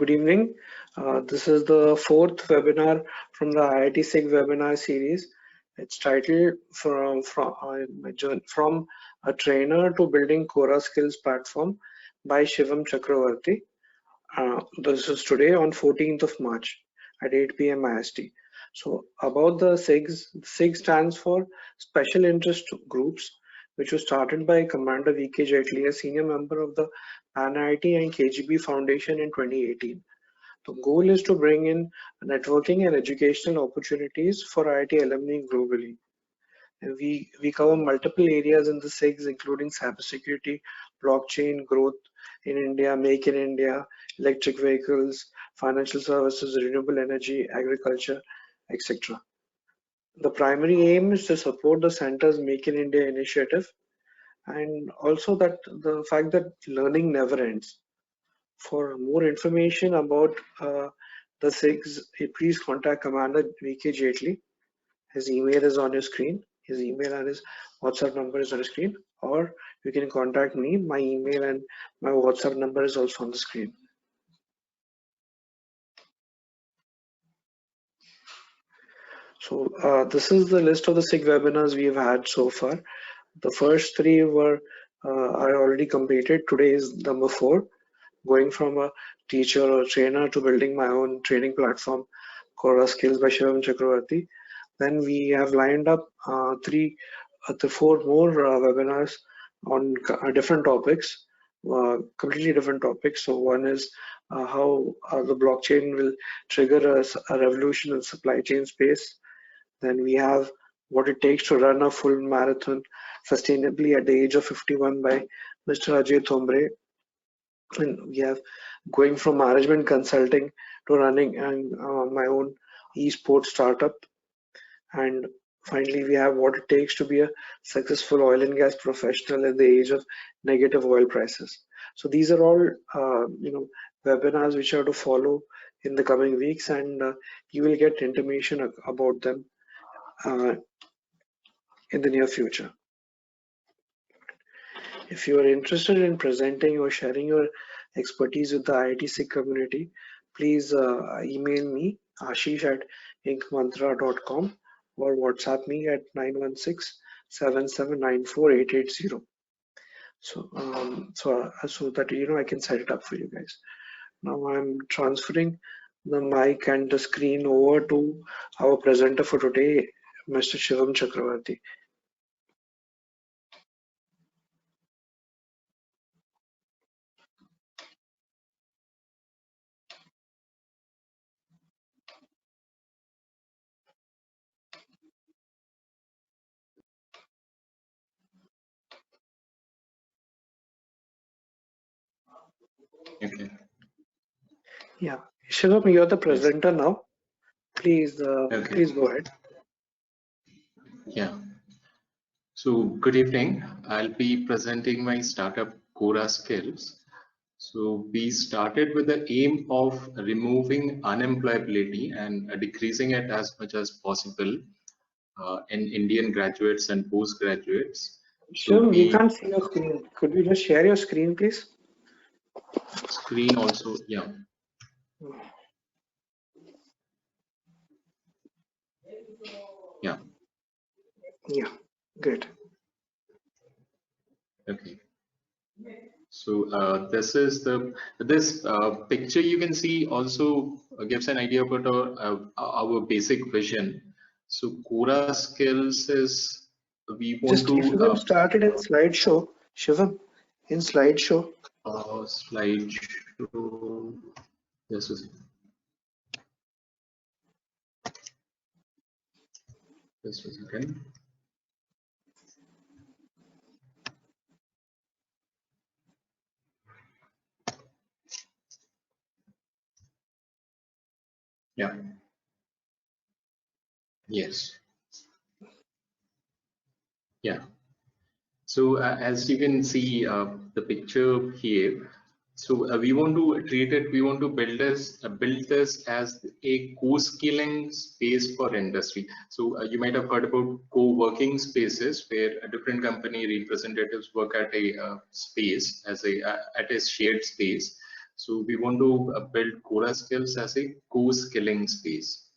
Good evening. This is the fourth webinar from the IIT SIG webinar series. It's titled from a trainer to building CORASKILLS platform by SHIVOM CHAKRAVARTY. This is today on 14th of March at 8 p.m. IST. So about the SIGs, SIG stands for Special Interest Groups, which was started by Commander V.K. Jetli, a senior member of the IIT and KGB Foundation in 2018. The goal is to bring in networking and educational opportunities for IIT alumni globally. And we cover multiple areas in the SIGs, including cybersecurity, blockchain, growth in India, make in India, electric vehicles, financial services, renewable energy, agriculture, etc. The primary aim is to support the center's Make in India initiative, and also that the fact that learning never ends. For more information about the SIGs, please contact Commander V.K. Jetli. His email is on your screen. His email and his WhatsApp number is on the screen, or you can contact me. My email and my WhatsApp number is also on the screen. So this is the list of the SIG webinars we have had so far. The first three are already completed. Today is number 4, going from a teacher or trainer to building my own training platform, CORASKILLS by SHIVOM CHAKRAVARTY. Then we have lined up 4 more webinars on different topics, completely different topics. So one is how the blockchain will trigger a revolution in supply chain space. Then we have what it takes to run a full marathon sustainably at the age of 51 by Mr. Ajay Thombre. And we have going from management consulting to running my own esports startup. And finally, we have what it takes to be a successful oil and gas professional at the age of negative oil prices. So these are all webinars which are to follow in the coming weeks, and you will get information about them in the near future. If you are interested in presenting or sharing your expertise with the IIT SIG community, please email me ashish@inkmantra.com or WhatsApp me at 916-7794-880. So that I can set it up for you guys. Now I'm transferring the mic and the screen over to our presenter for today, Mr. SHIVOM CHAKRAVARTY. Okay. Yeah, SHIVOM, you're the presenter now. Please, please go ahead. Yeah. So good evening. I'll be presenting my startup CORASKILLS. So we started with the aim of removing unemployability and decreasing it as much as possible in Indian graduates and postgraduates. Sure, we can't see your screen. Could you just share your screen, please? Screen also, yeah. Yeah. Yeah, good. Okay. So this is this picture you can see also gives an idea about our basic vision. So CORASKILLS is we want to Shivam started in slideshow. Shivam, in slideshow. Slideshow. This is this was again. Yeah. Yes. Yeah. So as you can see the picture here, so we want to treat it. We want to build this as a co-skilling space for industry. So you might have heard about co-working spaces where a different company representatives work at a space as at a shared space. So we want to build CORASKILLS as a co-skilling space.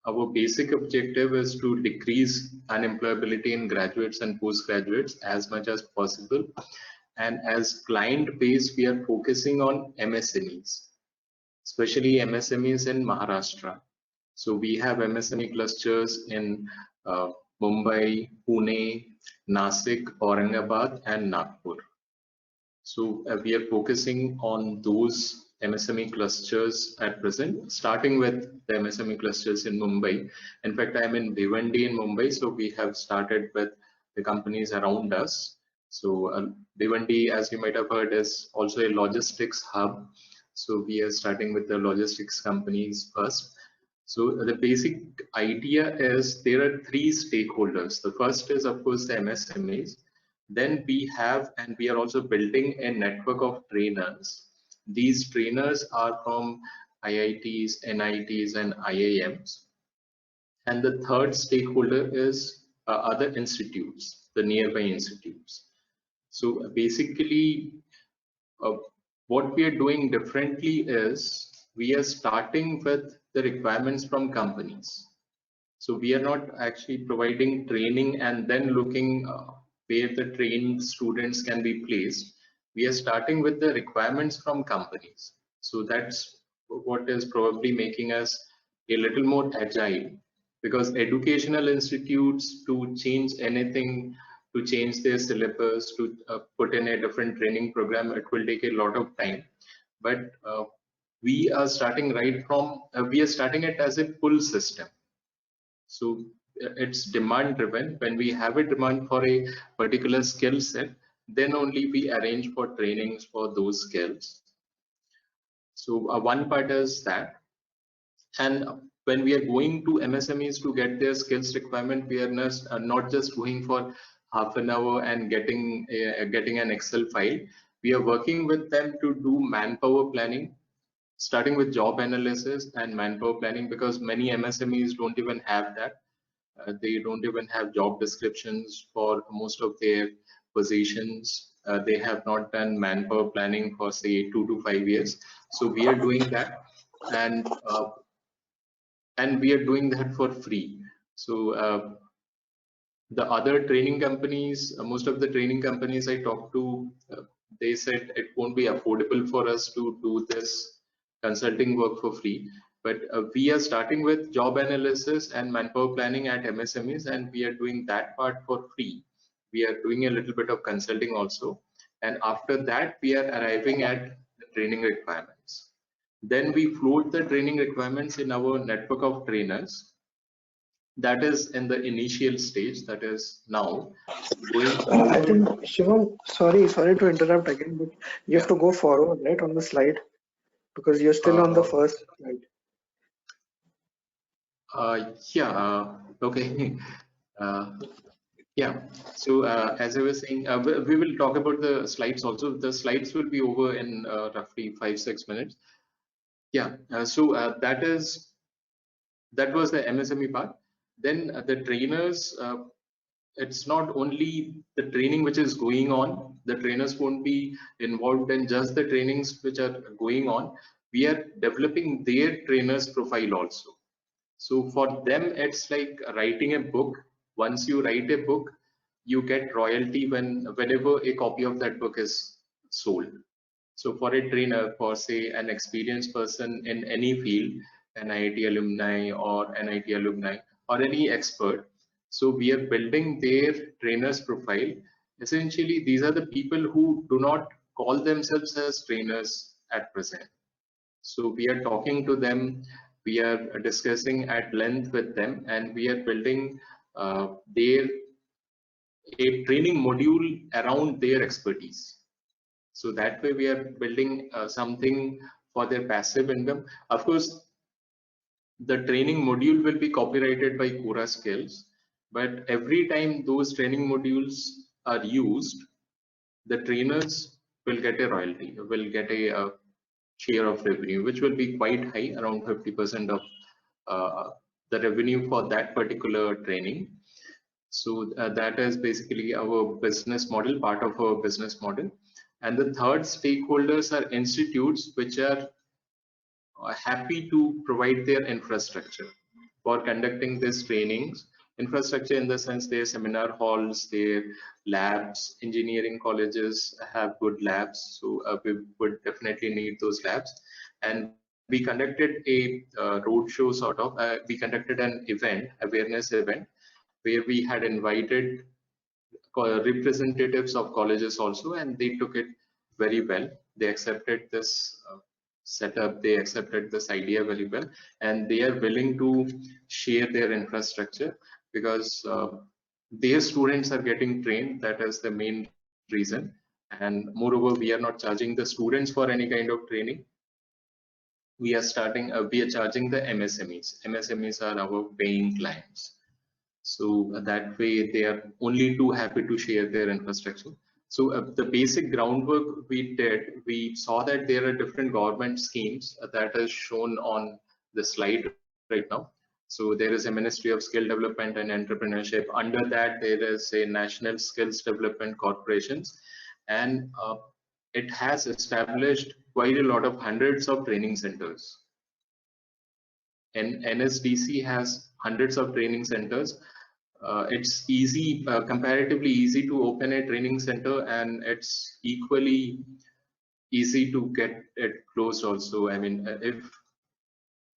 Our basic objective is to decrease unemployability in graduates and postgraduates as much as possible. And as client base, we are focusing on MSMEs, especially MSMEs in Maharashtra. So we have MSME clusters in Mumbai, Pune, Nasik, Aurangabad, and Nagpur. So we are focusing on those MSME clusters at present, starting with the MSME clusters in Mumbai. In fact, I'm in Bhiwandi in Mumbai, so we have started with the companies around us. So Bhiwandi, as you might have heard, is also a logistics hub. So we are starting with the logistics companies first. So the basic idea is there are three stakeholders. The first is, of course, the MSMEs. Then we have, and we are also building a network of trainers. These trainers are from IITs, NITs, and IIMs. And the third stakeholder is other institutes, the nearby institutes. So basically, uh, what we are doing differently is we are starting with the requirements from companies. So we are not actually providing training and then looking where the trained students can be placed. We are starting with the requirements from companies. So that's what is probably making us a little more agile, because educational institutes, to change anything, to change their syllabus, to put in a different training program, it will take a lot of time. But we are starting right from, we are starting it as a pull system. So it's demand driven. When we have a demand for a particular skill set, then only we arrange for trainings for those skills. So one part is that. And when we are going to MSMEs to get their skills requirement, we are not just going for half an hour and getting an Excel file. We are working with them to do manpower planning, starting with job analysis and manpower planning, because many MSMEs don't even have that. They don't even have job descriptions for most of their positions. They have not done manpower planning for say 2 to 5 years. So we are doing that, and we are doing that for free. So the other training companies, most of the training companies I talked to, they said it won't be affordable for us to do this consulting work for free. But we are starting with job analysis and manpower planning at MSMEs, and we are doing that part for free. We are doing a little bit of consulting also. And after that, we are arriving at the training requirements. Then we float the training requirements in our network of trainers. That is in the initial stage, that is now. Going I forward, think Shivam, sorry to interrupt again, but you have yeah, to go forward, right, on the slide because you're still on the uh, first slide. yeah, okay. uh, yeah, so as I was saying, we will talk about the slides also. The slides will be over in roughly 5-6 minutes. Yeah, so that was the MSME part. Then the trainers, it's not only the training which is going on. The trainers won't be involved in just the trainings which are going on. We are developing their trainers profile also. So for them, it's like writing a book. Once you write a book, you get royalty whenever a copy of that book is sold. So for a trainer, for say an experienced person in any field, an IIT alumni or NIT alumni or any expert, so we are building their trainers profile. Essentially, these are the people who do not call themselves as trainers at present. So we are talking to them, we are discussing at length with them, and we are building their a training module around their expertise. So that way we are building something for their passive income. Of course, the training module will be copyrighted by CORASKILLS, but every time those training modules are used, the trainers will get a royalty, will get a share of revenue, which will be quite high, around 50% of the revenue for that particular training. So that is basically our business model, part of our business model. And the third stakeholders are institutes which are happy to provide their infrastructure for conducting these trainings. Infrastructure in the sense their seminar halls, their labs, engineering colleges have good labs, so we would definitely need those labs. And we conducted a roadshow sort of, we conducted an event, awareness event, where we had invited representatives of colleges also, and they took it very well. They accepted this setup, they accepted this idea very well, and they are willing to share their infrastructure because their students are getting trained. That is the main reason. And moreover, we are not charging the students for any kind of training. We are charging the MSMEs. MSMEs are our paying clients. So that way they are only too happy to share their infrastructure. So the basic groundwork we did, we saw that there are different government schemes that is shown on the slide right now. So there is a Ministry of Skill Development and Entrepreneurship. Under that, there is a National Skills Development Corporations, and it has established quite a lot of hundreds of training centers. And NSDC has hundreds of training centers. It's easy, comparatively easy to open a training center, and it's equally easy to get it closed also. I mean,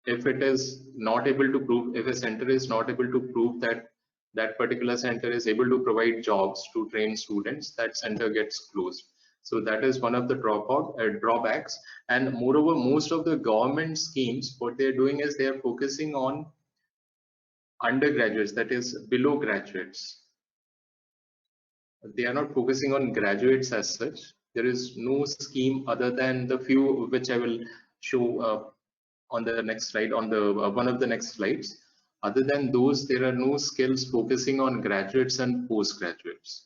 if it is not able to prove, if a center is not able to prove that that particular center is able to provide jobs to train students, that center gets closed. So that is one of the drawbacks. And moreover, most of the government schemes, what they're doing is they are focusing on undergraduates, that is below graduates. They are not focusing on graduates as such. There is no scheme other than the few which I will show on the next slide, on the one of the next slides. Other than those, there are no skills focusing on graduates and postgraduates.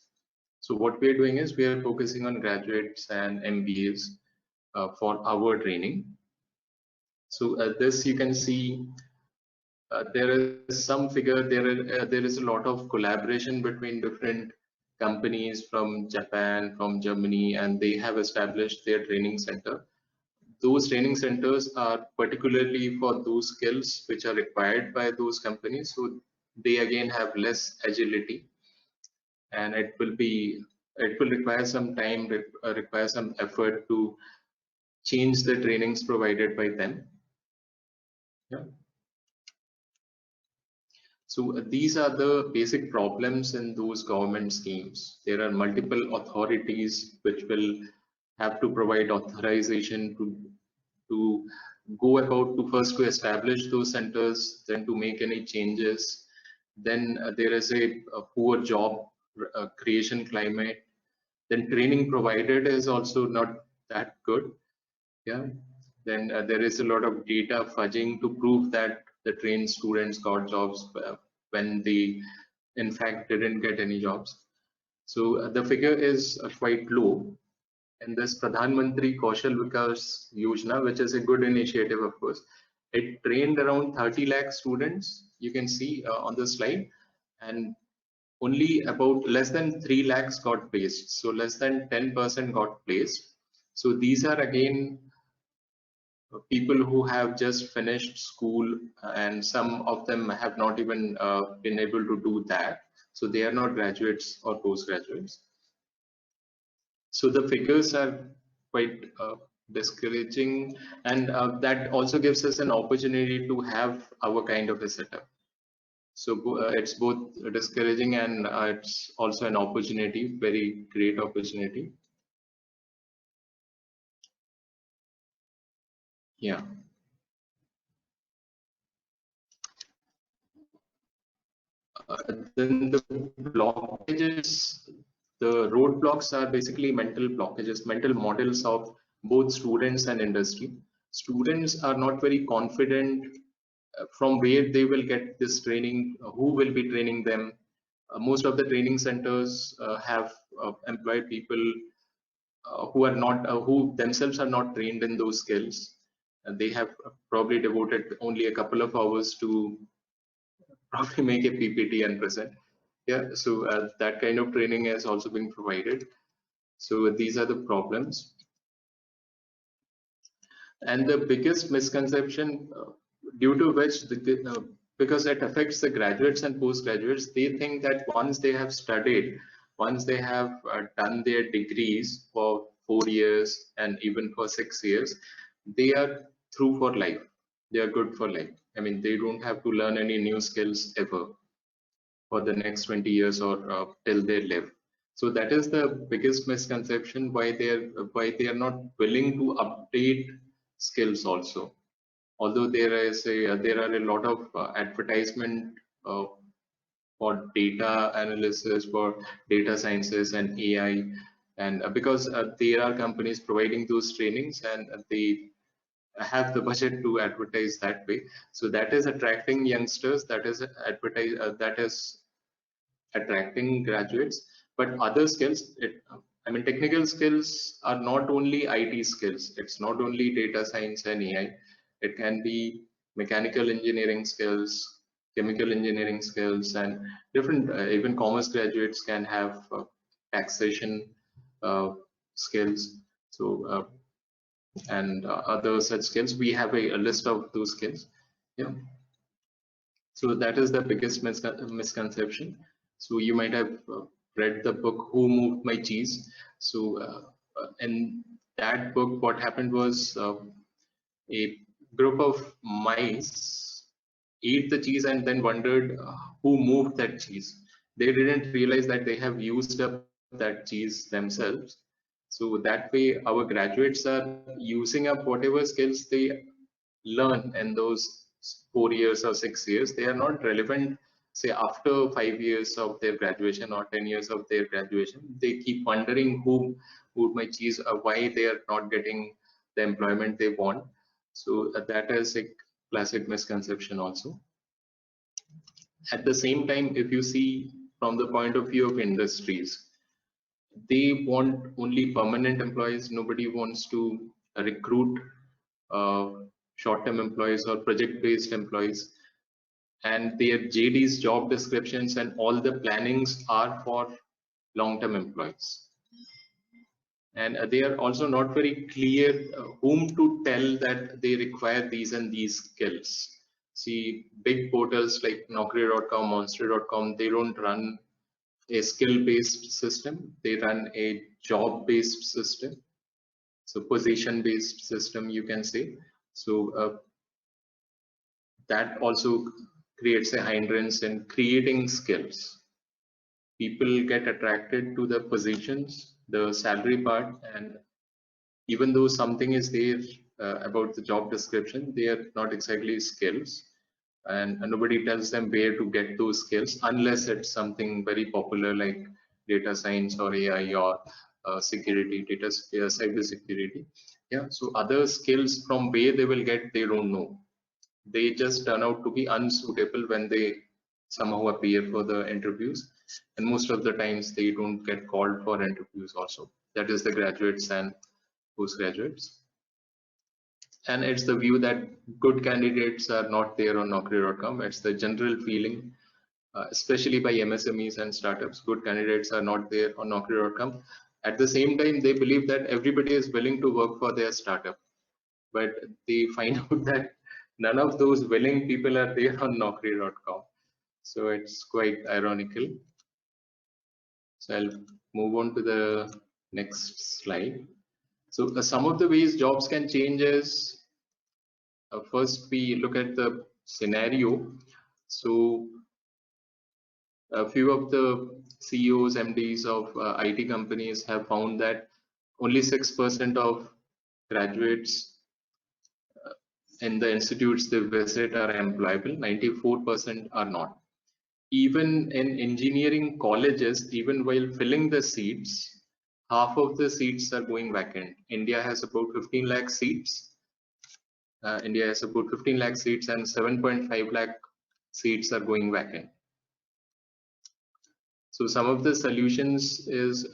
So what we are doing is we are focusing on graduates and MBAs for our training. So this you can see there is some figure, there is a lot of collaboration between different companies from Japan, from Germany, and they have established their training center. Those training centers are particularly for those skills which are required by those companies. So they again have less agility, and it will require some time, require some effort to change the trainings provided by them. Yeah. So these are the basic problems in those government schemes. There are multiple authorities which will have to provide authorization to go about to first to establish those centers, then to make any changes. Then there is a poor job creation climate. Then training provided is also not that good. Yeah. Then there is a lot of data fudging to prove that the trained students got jobs when they in fact didn't get any jobs. So the figure is quite low. And this Pradhan Mantri Kaushal Vikas Yojana, which is a good initiative, of course, it trained around 30 lakh students. You can see on the slide, and only about less than 3 lakhs got placed. So less than 10% got placed. So these are again people who have just finished school, and some of them have not even been able to do that. So they are not graduates or postgraduates. So the figures are quite discouraging, and that also gives us an opportunity to have our kind of a setup. So it's both discouraging and it's also an opportunity, very great opportunity. Yeah. Then the blockages, the roadblocks are basically mental blockages, mental models of both students and industry. Students are not very confident from where they will get this training, who will be training them. Most of the training centers have employed people who are not, who themselves are not trained in those skills. And they have probably devoted only a couple of hours to probably make a PPT and present. Yeah, so that kind of training has also been provided. So these are the problems. And the biggest misconception due to which, because it affects the graduates and postgraduates, they think that once they have studied, once they have done their degrees for 4 years and even for 6 years, they are through for life. They are good for life. I mean, they don't have to learn any new skills ever for the next 20 years or till they live. So that is the biggest misconception why they are not willing to update skills also. Although there are a lot of advertisement uh, for data analysis, for data sciences and AI, and because there are companies providing those trainings, and they have the budget to advertise that way. So that is attracting youngsters. That is attracting graduates. But other skills, I mean, technical skills are not only IT skills. It's not only data science and AI. It can be mechanical engineering skills, chemical engineering skills, and different, even commerce graduates can have taxation uh, skills. So, and other such skills. We have a list of those skills. Yeah. So that is the biggest misconception. So you might have read the book Who Moved My Cheese. So in that book, what happened was a group of mice ate the cheese and then wondered who moved that cheese. They didn't realize that they have used up that cheese themselves. So that way, our graduates are using up whatever skills they learn in those 4 years or 6 years. They are not relevant, say, after 5 years of their graduation or 10 years of their graduation. They keep wondering who might choose, why they are not getting the employment they want. So that is a classic misconception also. At the same time, if you see from the point of view of industries, they want only permanent employees. Nobody wants to recruit uh, short-term employees or project-based employees, and their JD's job descriptions and all the plannings are for long-term employees. And they are also not very clear whom to tell that they require these and these skills. See, big portals like Naukri.com, Monster.com, they don't run a skill-based system. They run a job-based system. So position-based system, you can say. So that also creates a hindrance in creating skills. People get attracted to the positions, the salary part, and even though something is there about the job description, they are not exactly skills, and nobody tells them where to get those skills unless it's something very popular like data science or AI or security, cyber security. Yeah, so other skills from where they will get, they don't know. They just turn out to be unsuitable when they somehow appear for the interviews, and most of the times they don't get called for interviews also. That is the graduates and postgraduates. And it's the view that good candidates are not there on Naukri.com. It's the general feeling, especially by MSMEs and startups. Good candidates are not there on Naukri.com. At the same time, they believe that everybody is willing to work for their startup, but they find out that none of those willing people are there on Naukri.com. So it's quite ironical. So I'll move on to the next slide. So some of the ways jobs can change is, first we look at the scenario. So a few of the CEOs, MDs of IT companies have found that only 6% of graduates in the institutes they visit are employable, 94% are not. Even in engineering colleges, even while filling the seats, half of the seats are going vacant. India has about 15 lakh seats. India has about 15 lakh seats and 7.5 lakh seats are going vacant. So some of the solutions is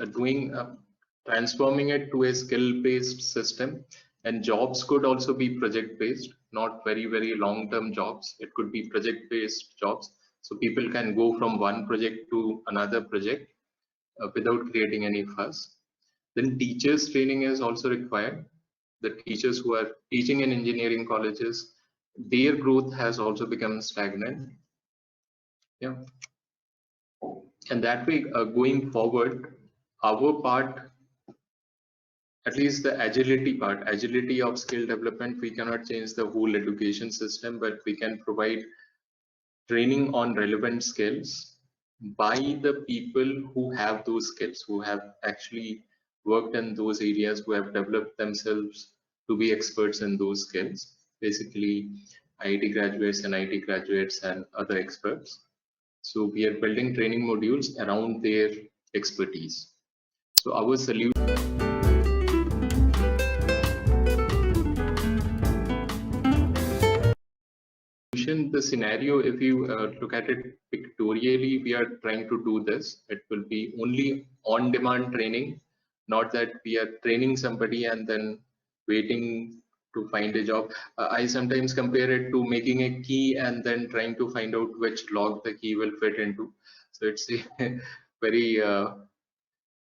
transforming it to a skill-based system, and jobs could also be project-based, not very, very long-term jobs. It could be project-based jobs. So people can go from one project to another project without creating any fuss. Then teachers training is also required. The teachers who are teaching in engineering colleges, their growth has also become stagnant. Yeah, and that way, going forward, our part, at least the agility of skill development, we cannot change the whole education system, but we can provide training on relevant skills by the people who have those skills, who have actually worked in those areas, who have developed themselves to be experts in those skills, basically IIT graduates and IT graduates and other experts. So we are building training modules around their expertise. So our solution, the scenario, if you look at it pictorially, we are trying to do this. It will be only on-demand training, not that we are training somebody and then waiting to find a job. I sometimes compare it to making a key and then trying to find out which lock the key will fit into. So it's a very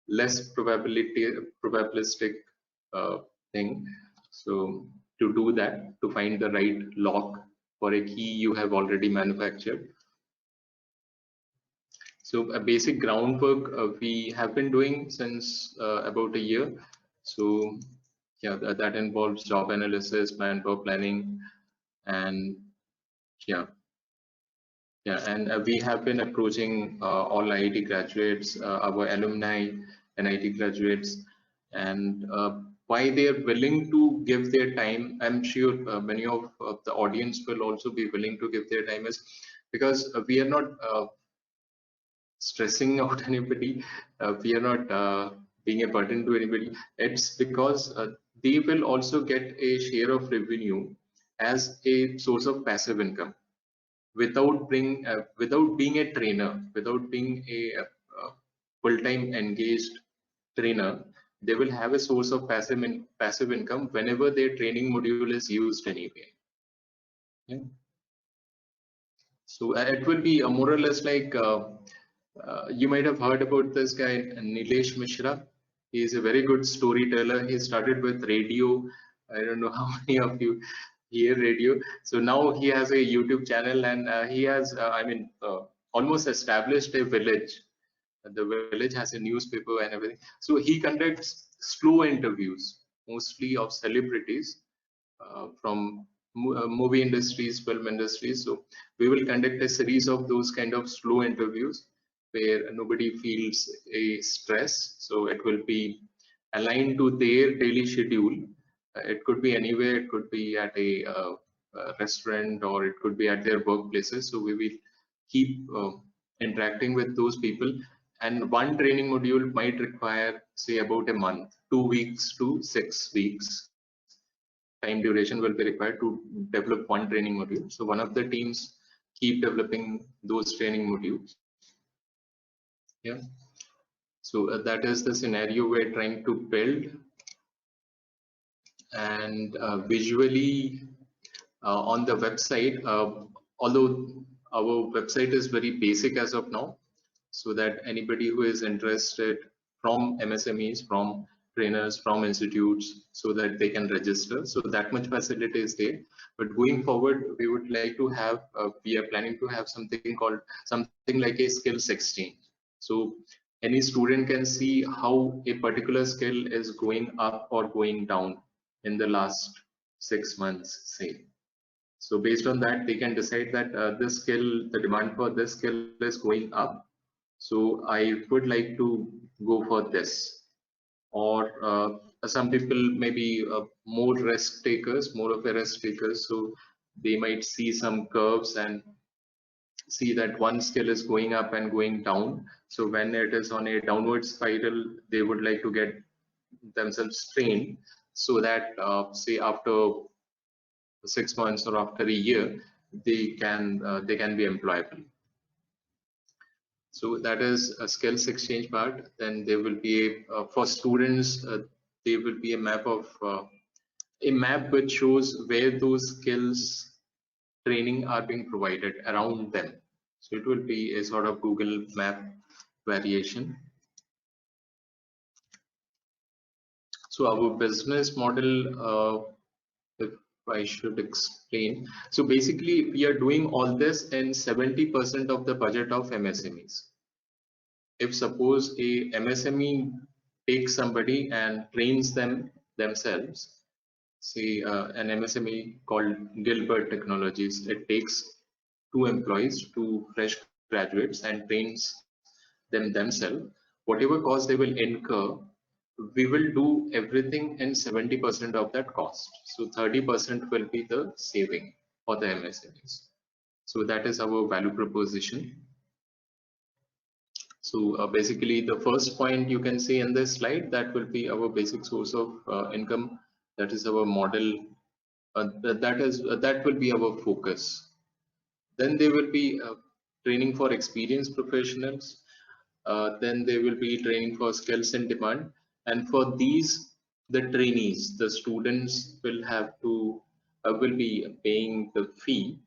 less probabilistic thing. So to do that, to find the right lock for a key you have already manufactured. So a basic groundwork we have been doing since about a year. So yeah, that involves job analysis, manpower planning, and yeah, and we have been approaching all IIT graduates, our alumni and IIT graduates, and why they are willing to give their time. I'm sure many of the audience will also be willing to give their time, is because we are not stressing out anybody. We are not being a burden to anybody. It's because they will also get a share of revenue as a source of passive income without being a trainer, without being a full-time engaged trainer. They will have a source of passive income whenever their training module is used anyway. Yeah. So it will be more or less like you might have heard about this guy Nilesh Mishra. He is a very good storyteller. He started with radio. I don't know how many of you hear radio. So now he has a YouTube channel, and he has, almost established a village. The village has a newspaper and everything. So he conducts slow interviews, mostly of celebrities from movie industries, film industries. So we will conduct a series of those kind of slow interviews where nobody feels a stress. So it will be aligned to their daily schedule. It could be anywhere. It could be at a restaurant, or it could be at their workplaces. So we will keep interacting with those people. And one training module might require, say, about a month, 2 weeks to 6 weeks time duration will be required to develop one training module. So one of the teams keep developing those training modules. Yeah. So that is the scenario we're trying to build. And visually on the website, although our website is very basic as of now, so that anybody who is interested from MSMEs, from trainers, from institutes, so that they can register. So that much facility is there. But going forward, we would like to have, we are planning to have something called, something like a skills exchange. So any student can see how a particular skill is going up or going down in the last 6 months, say. So based on that, they can decide that this skill, the demand for this skill is going up. So I would like to go for this. Or some people may be more risk takers, more of a risk takers. So they might see some curves and see that one skill is going up and going down. So when it is on a downward spiral, they would like to get themselves trained so that say after 6 months or after a year, they can be employable. So that is a skills exchange part. Then there will be a, for students, there will be a map of a map which shows where those skills training are being provided around them. So it will be a sort of Google map variation. So our business model, if I should explain, so basically we are doing all this in 70% of the budget of MSMEs. If suppose a MSME takes somebody and trains them themselves, say an MSME called Gilbert Technologies, it takes 2 employees, 2 fresh graduates, and trains them themselves. Whatever cost they will incur, we will do everything in 70% of that cost. So 30% will be the saving for the MSMEs. So that is our value proposition. So basically the first point you can see in this slide, that will be our basic source of income. That is our model. That will be our focus. Then there will be training for experienced professionals. Then there will be training for skills in demand. And for these, the trainees, the students will have to will be paying the fee.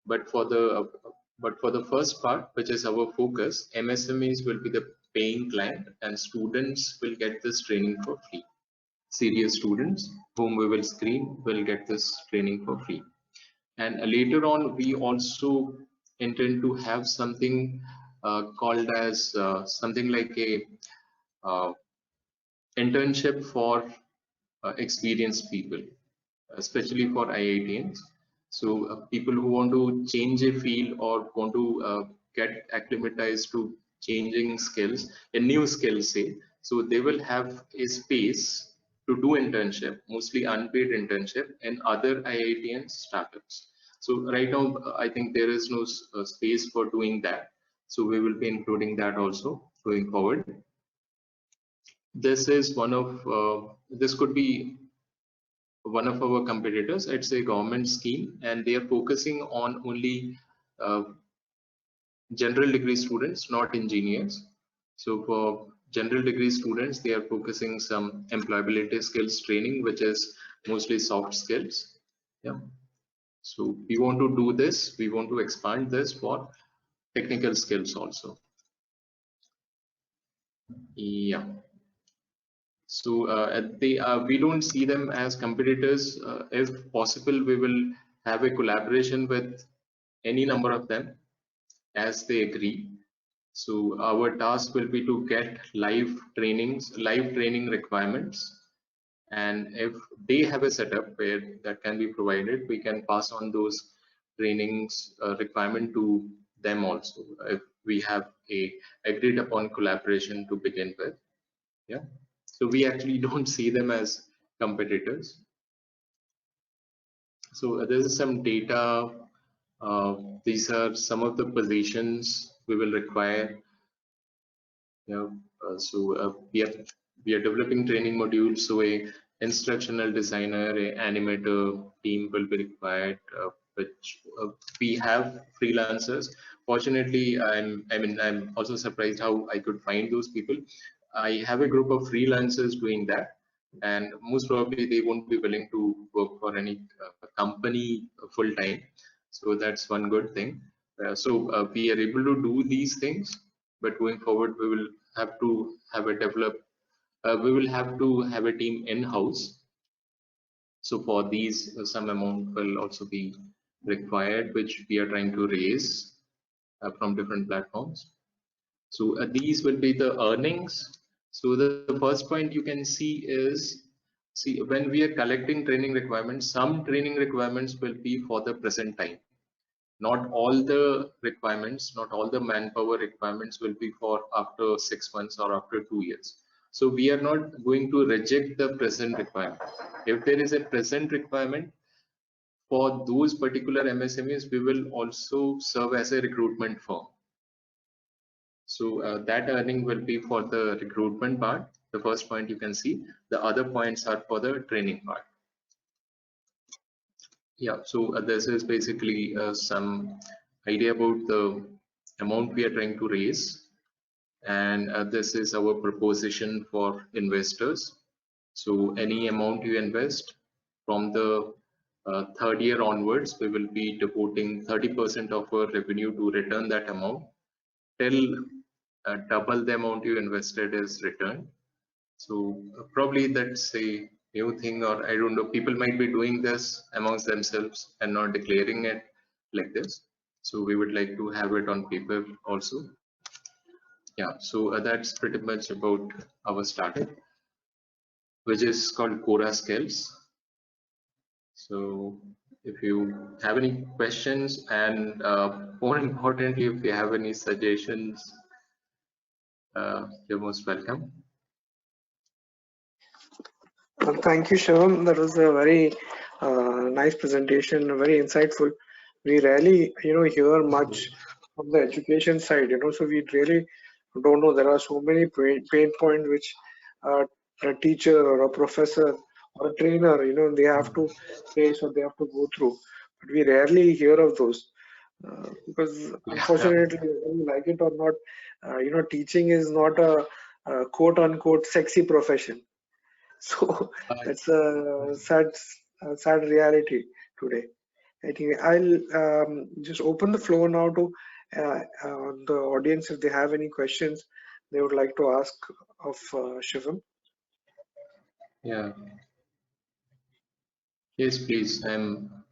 But for the first part, which is our focus, MSMEs will be the paying client, and students will get this training for free. Serious students whom we will screen will get this training for free. And later on, we also intend to have something called as something like a uh, internship for experienced people, especially for IITians. So people who want to change a field or want to get acclimatized to changing skills, a new skill say, so they will have a space to do internship, mostly unpaid internship in other IITian startups. So right now, I think there is no space for doing that. So we will be including that also going forward. This is one of, this could be one of our competitors. It's a government scheme, and they are focusing on only uh, general degree students, not engineers. So for general degree students, they are focusing some employability skills training, which is mostly soft skills. Yeah. So we want to do this. We want to expand this for technical skills also. Yeah. So we don't see them as competitors. If possible, we will have a collaboration with any number of them as they agree. So our task will be to get live training requirements, and if they have a setup where that can be provided, we can pass on those trainings requirement to them also, if we have a agreed upon collaboration to begin with. Yeah. So we actually don't see them as competitors. So there is some data. These are some of the positions we will require. Yeah. We are developing training modules. So a instructional designer, a animator team will be required, which we have freelancers. Fortunately, I'm also surprised how I could find those people. I have a group of freelancers doing that, and most probably they won't be willing to work for any company full time. So that's one good thing. We are able to do these things, but going forward, we will have to have a we will have to have a team in house. So for these, some amount will also be required, which we are trying to raise from different platforms. So these will be the earnings. So the first point you can see is, see, when we are collecting training requirements, some training requirements will be for the present time. Not all the requirements, not all the manpower requirements will be for after 6 months or after 2 years. So we are not going to reject the present requirement. If there is a present requirement for those particular MSMEs, we will also serve as a recruitment firm. So that earning will be for the recruitment part. The first point you can see. The other points are for the training part. Yeah, so this is basically some idea about the amount we are trying to raise, and this is our proposition for investors. So any amount you invest from the third year onwards, we will be devoting 30% of our revenue to return that amount till double the amount you invested is returned. So probably that's a new thing, or I don't know, people might be doing this amongst themselves and not declaring it like this. So we would like to have it on paper also. Yeah, so that's pretty much about our startup, which is called CORASKILLS. So if you have any questions, and more importantly, if you have any suggestions, you're most welcome. Thank you, Shivam. That was a very nice presentation, very insightful. We rarely, hear much from the education side, so we really don't know. There are so many pain points which a teacher or a professor or a trainer, they have to face or they have to go through. But we rarely hear of those because, Yeah. unfortunately, whether you like it or not, teaching is not a quote unquote sexy profession. So that's a sad reality today. Anyway, I'll just open the floor now to the audience if they have any questions they would like to ask of Shivam. Yeah. Yes, please. I'm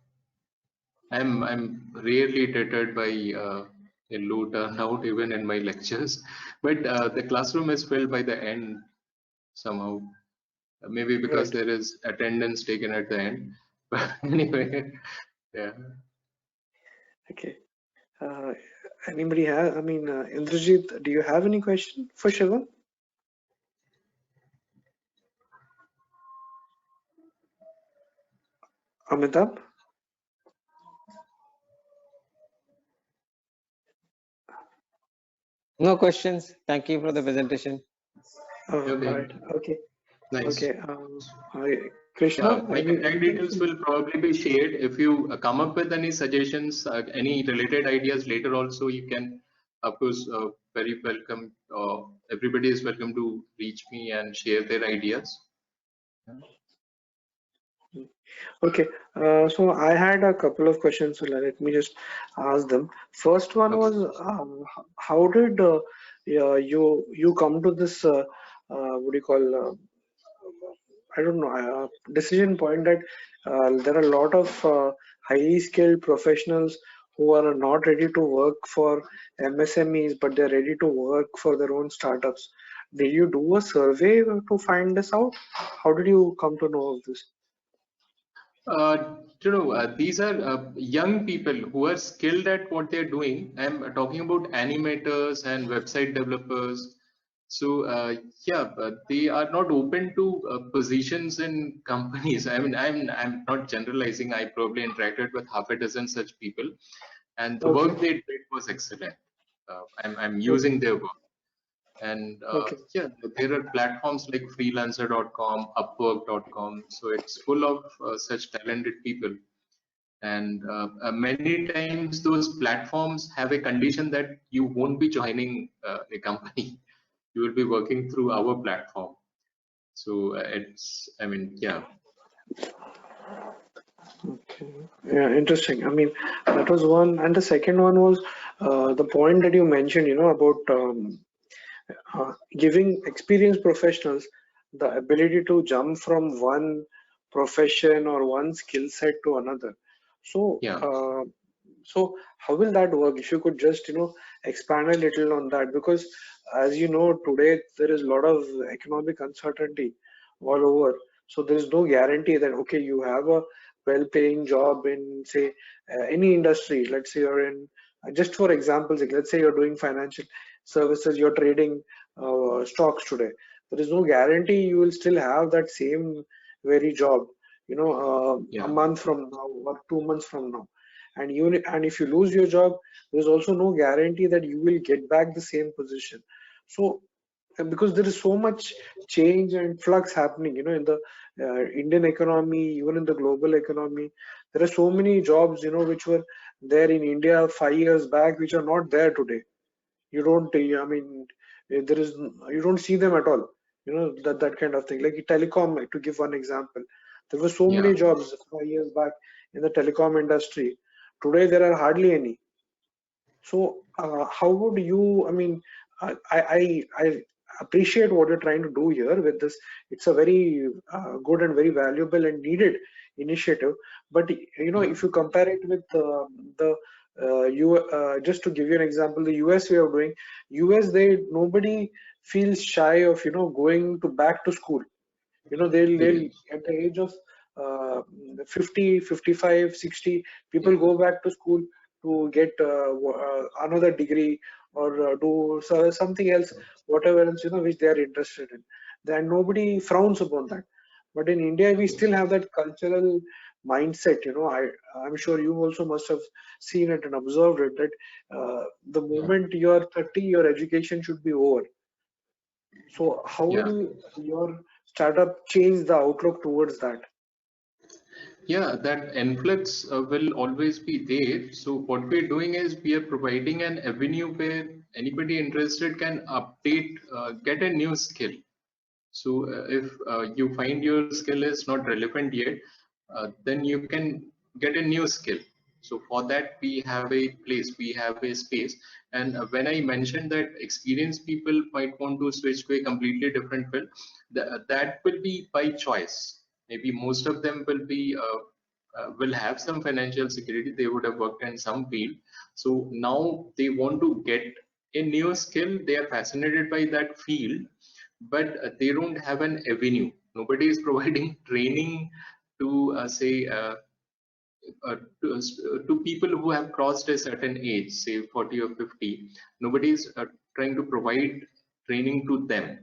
rarely deterred by a low turnout even in my lectures, but the classroom is filled by the end somehow. Maybe because Right. there is attendance taken at the end. But anyway, yeah. Okay. Uh, Anybody have? I mean, Indrajit, do you have any question for Shivam? Amitabh? No questions. Thank you for the presentation. Oh, all Okay, right. Okay. nice. Okay. Krishna, My contact anything details from? will probably be shared. If you come up with any suggestions, any related ideas later also, you can, of course, very welcome. Everybody is welcome to reach me and share their ideas. Okay, so I had a couple of questions, so let me just ask them. First one Okay. was, how did yeah, you come to this what do you call I don't know decision point that there are a lot of highly skilled professionals who are not ready to work for MSMEs, but they're ready to work for their own startups. Did you do a survey to find this out? How did you come to know of this? These are young people who are skilled at what they're doing. I'm talking about animators and website developers. So yeah, they are not open to positions in companies. I mean, I'm not generalizing. I probably interacted with half a dozen such people, and the Okay, work they did was excellent. I'm okay, using their work. And okay. yeah, there are platforms like freelancer.com, upwork.com. So it's full of such talented people. And many times those platforms have a condition that you won't be joining a company. You will be working through our platform. So I mean, yeah. Okay. Yeah, interesting. I mean, that was one, and the second one was the point that you mentioned, about giving experienced professionals the ability to jump from one profession or one skill set to another. So, Yeah. so how will that work? If you could just, expand a little on that, because as you know, today there is a lot of economic uncertainty all over. So there is no guarantee that okay, you have a well-paying job in say any industry. Let's say you're in, just for examples, like, let's say you're doing financial services, you're trading stocks today. There is no guarantee you will still have that same very job, a Yeah. month from now or 2 months from now. And if you lose your job, there's also no guarantee that you will get back the same position. So because there is so much change and flux happening, in the Indian economy, even in the global economy, there are so many jobs, which were there in India 5 years back, which are not there today. You don't, I mean, there is, you don't see them at all. That kind of thing. Like telecom, to give one example, there were so Yeah. many jobs 5 years back in the telecom industry. Today there are hardly any. So how would you? I mean, I appreciate what you're trying to do here with this. It's a very good and very valuable and needed initiative. But if you compare it with just to give you an example, the US way of doing, US, nobody feels shy of going to back to school. They'll at the age of 50, 55, 60, people go back to school to get another degree or do something else, whatever else which they are interested in. Then nobody frowns upon that. But in India, we still have that cultural mindset. I'm sure you also must have seen it and observed it, that the moment you're 30, your education should be over. So how will your startup change the outlook towards that? Yeah, that influx will always be there. So what we're doing is we are providing an avenue where anybody interested can update, get a new skill. So if you find your skill is not relevant yet, then you can get a new skill. So for that, we have a place, we have a space. And when I mentioned that experienced people might want to switch to a completely different field, that will be by choice. Maybe most of them will have some financial security. They would have worked in some field. So now they want to get a new skill. They are fascinated by that field, but they don't have an avenue. Nobody is providing training to say to people who have crossed a certain age, say 40 or 50. Nobody is trying to provide training to them.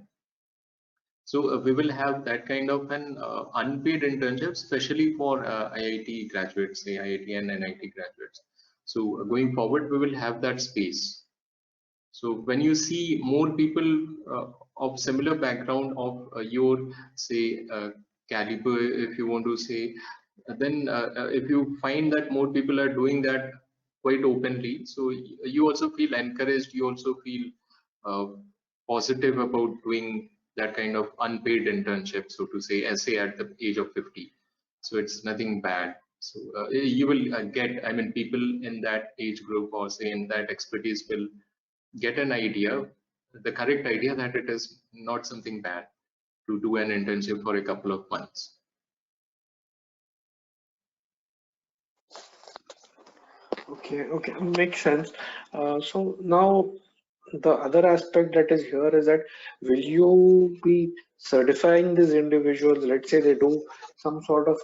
So we will have that kind of an unpaid internship, especially for IIT graduates, say IIT and NIT graduates. So going forward, we will have that space. So when you see more people of similar background of your, say, caliber, if you want to say, then if you find that more people are doing that quite openly, so you also feel encouraged, you also feel uh, positive about doing that kind of unpaid internship, so to say at the age of 50. So it's nothing bad. So you will get, I mean, people in that age group or say in that expertise will get an idea, the correct idea, that it is not something bad to do an internship for a couple of months. Okay, makes sense. So now the other aspect that is here is that, will you be certifying these individuals? Let's say they do some sort of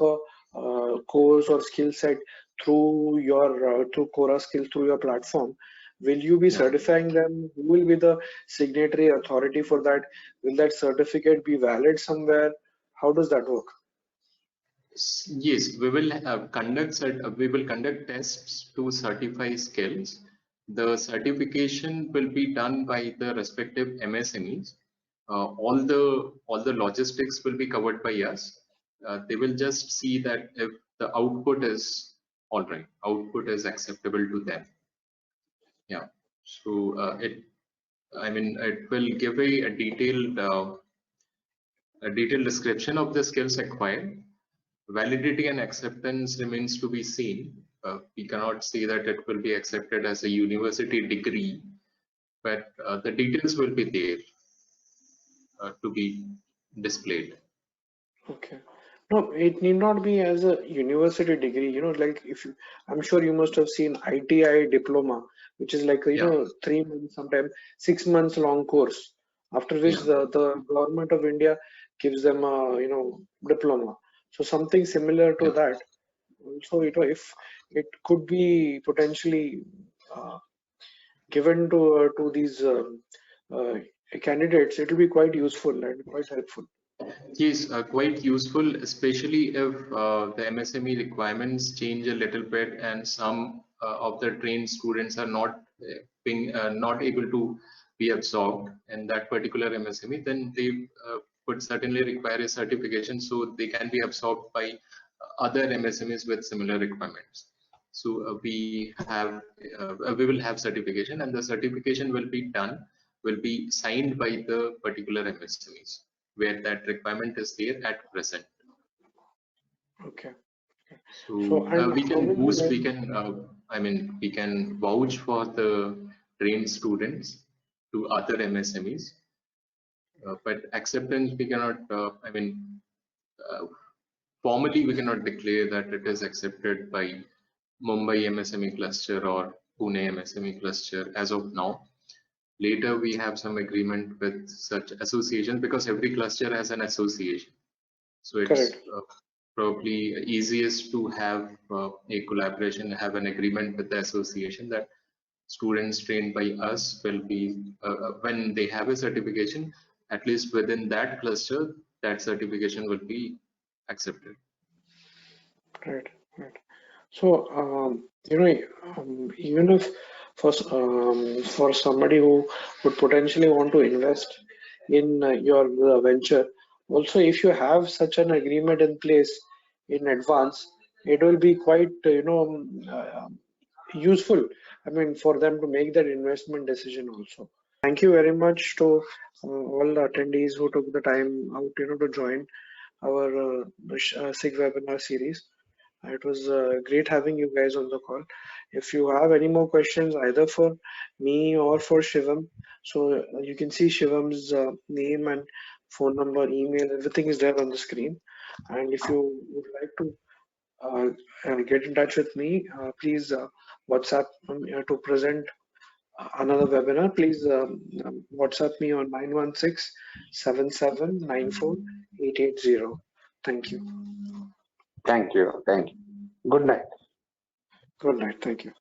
a course or skill set through your through CORASKILLS, through your platform. Will you be Yeah. certifying them? Who will be the signatory authority for that? Will that certificate be valid somewhere? How does that work? Yes, we will conduct tests to certify skills. The certification will be done by the respective MSMEs. All the logistics will be covered by us. They will just see that if the output is all right, output is acceptable to them. Yeah. So it will give a detailed description of the skills acquired. Validity and acceptance remains to be seen. We cannot say that it will be accepted as a university degree, but the details will be there to be displayed. Okay. No, it need not be as a university degree. Like I'm sure you must have seen ITI diploma, which is like Yeah, 3 months, sometimes 6 months long course. After which yeah. the government of India gives them a diploma. So something similar to Yeah. that. Also, if it could be potentially uh, given to these uh, candidates, it will be quite useful and quite helpful. Yes, quite useful, especially if the MSME requirements change a little bit and some of the trained students are not able to be absorbed in that particular MSME, then they would certainly require a certification so they can be absorbed by other MSMEs with similar requirements. So we will have certification, and the certification will be signed by the particular MSMEs where that requirement is there at present. Okay. So, So and we how can will you boost, like? we can vouch for the trained students to other MSMEs. But acceptance we cannot, formally we cannot declare that it is accepted by Mumbai MSME cluster or Pune MSME cluster as of now. Later we have some agreement with such associations because every cluster has an association. So it's Correct. probably easiest to have a collaboration, have an agreement with the association that students trained by us will be, when they have a certification, at least within that cluster, that certification will be accepted. Right. Right. So, even if for somebody who would potentially want to invest in your venture, also if you have such an agreement in place in advance, it will be quite useful. I mean, for them to make that investment decision also. Thank you very much to all the attendees who took the time out, to join our SIG webinar series. It was great having you guys on the call. If you have any more questions, either for me or for Shivam, so you can see Shivam's name and phone number, email, everything is there on the screen. And if you would like to get in touch with me, please WhatsApp to present another webinar. Please WhatsApp me on 916-7794-880. Thank you. Thank you. Thank you. Good night. Good night. Thank you.